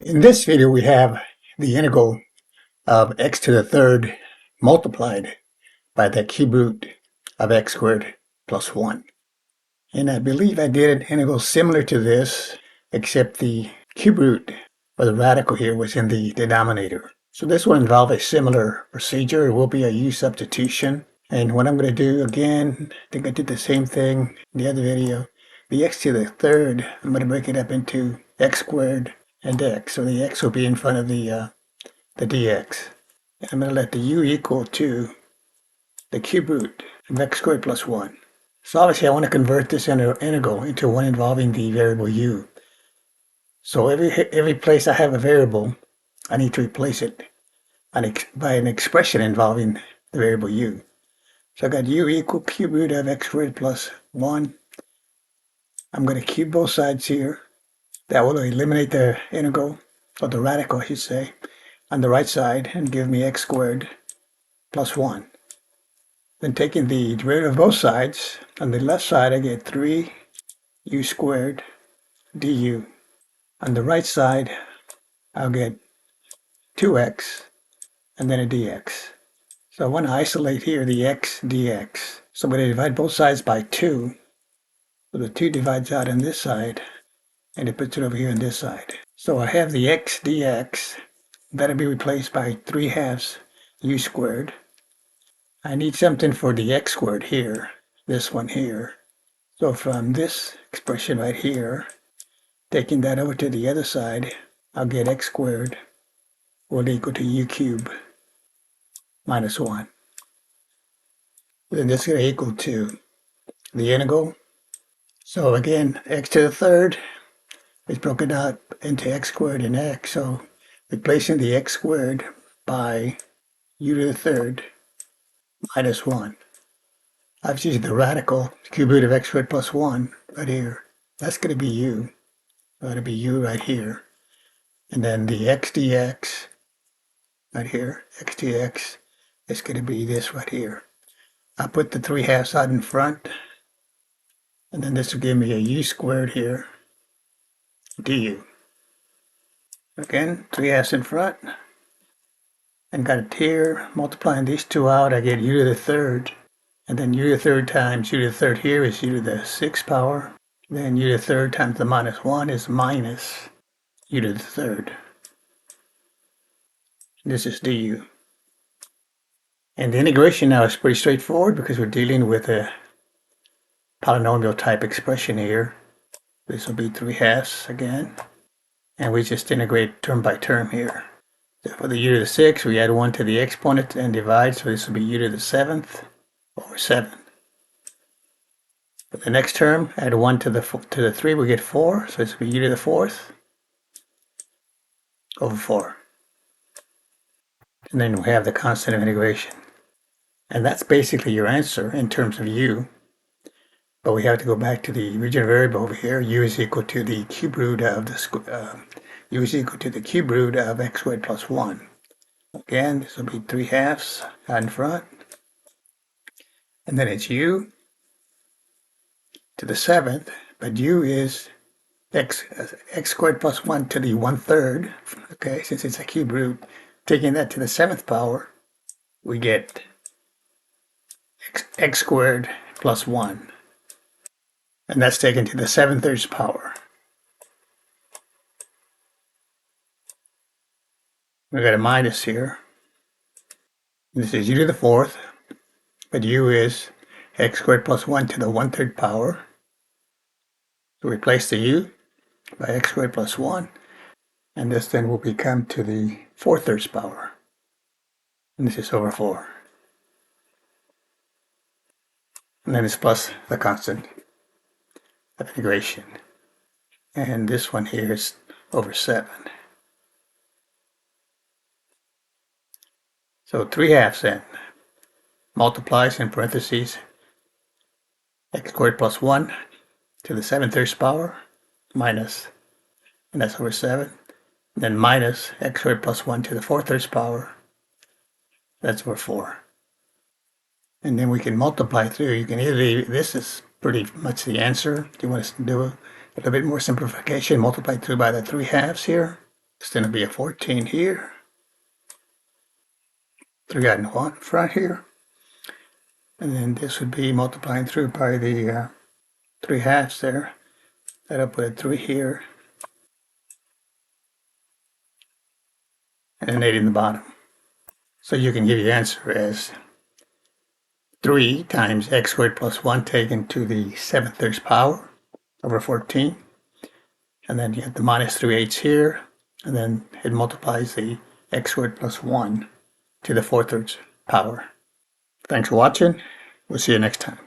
In this video, we have the integral of x to the third multiplied by the cube root of x squared plus 1. And I believe I did an integral similar to this, except the cube root, or the radical here, was in the denominator. So this will involve a similar procedure. It will be a U-substitution. And what I'm going to do, again, I think I did the same thing in the other video. The x to the third, I'm going to break it up into x squared and x. So the x will be in front of the dx. And I'm going to let the u equal to the cube root of x squared plus 1. So obviously I want to convert this integral into one involving the variable u. So every place I have a variable, I need to replace it by an expression involving the variable u. So I got u equal cube root of x squared plus 1. I'm going to cube both sides here. That will eliminate the integral, or the radical I should say, on the right side and give me x squared plus 1. Then taking the derivative of both sides, on the left side I get 3 u squared du. On the right side I'll get 2x and then a dx. So I want to isolate here the x dx. So I'm going to divide both sides by 2. So the 2 divides out on this side, and it puts it over here on this side. So I have the x dx. That'll be replaced by 3/2 u squared. I need something for the x squared here, this one here. So from this expression right here, taking that over to the other side, I'll get x squared will equal to u cubed minus 1. Then this is going to equal to the integral. So again, x to the third is broken out into x squared and x. So replacing the x squared by u to the third minus 1. I've used the radical, cube root of x squared plus 1 right here. That's going to be u. That'll be u right here. And then the x dx right here, x dx, is going to be this right here. I'll put the 3/2 out in front. And then this will give me a u squared here, du. Again, 3/2 in front. And got it here. Multiplying these two out, I get u to the third. And then u to the third times u to the third here is u to the 6th power. Then u to the third times the minus 1 is minus u to the third. This is du. And the integration now is pretty straightforward because we're dealing with a polynomial type expression here. This will be 3/2 again. And we just integrate term by term here. So for the u to the 6th, we add 1 to the exponent and divide, so this will be u to the 7th over 7. For the next term, add 1 to the 3, we get 4, so this will be u to the 4th over 4. And then we have the constant of integration. And that's basically your answer in terms of u. But we have to go back to the original variable over here. U is equal to the cube root of u is equal to the cube root of x squared plus 1. Again, this will be 3/2 out in front. And then it's u to the 7th, but u is x squared plus 1 to the 1/3. Okay, since it's a cube root, taking that to the 7th power, we get x squared plus 1. And that's taken to the 7/3 power. We got a minus here. This is u to the 4th, but u is x squared plus 1 to the 1/3 power. So replace the u by x squared plus 1, and this then will become to the 4/3 power. And this is over 4. And then it's plus the constant of integration. And this one here is over 7. So 3/2 then multiplies in parentheses x squared plus 1 to the 7/3 power minus, and that's over 7. And then minus x squared plus 1 to the 4/3 power. That's over 4. And then we can multiply through. You can either, this is pretty much the answer. If you want to do a little bit more simplification, multiply through by the 3/2 here. It's going to be a 14 here. 3 out in front here. And then this would be multiplying through by the 3 halves there. That'll put a 3 here. And an 8 in the bottom. So you can give your answer as 3 times x squared plus 1 taken to the 7/3 power over 14. And then you have the minus 3/8 here. And then it multiplies the x squared plus 1 to the 4/3 power. Thanks for watching. We'll see you next time.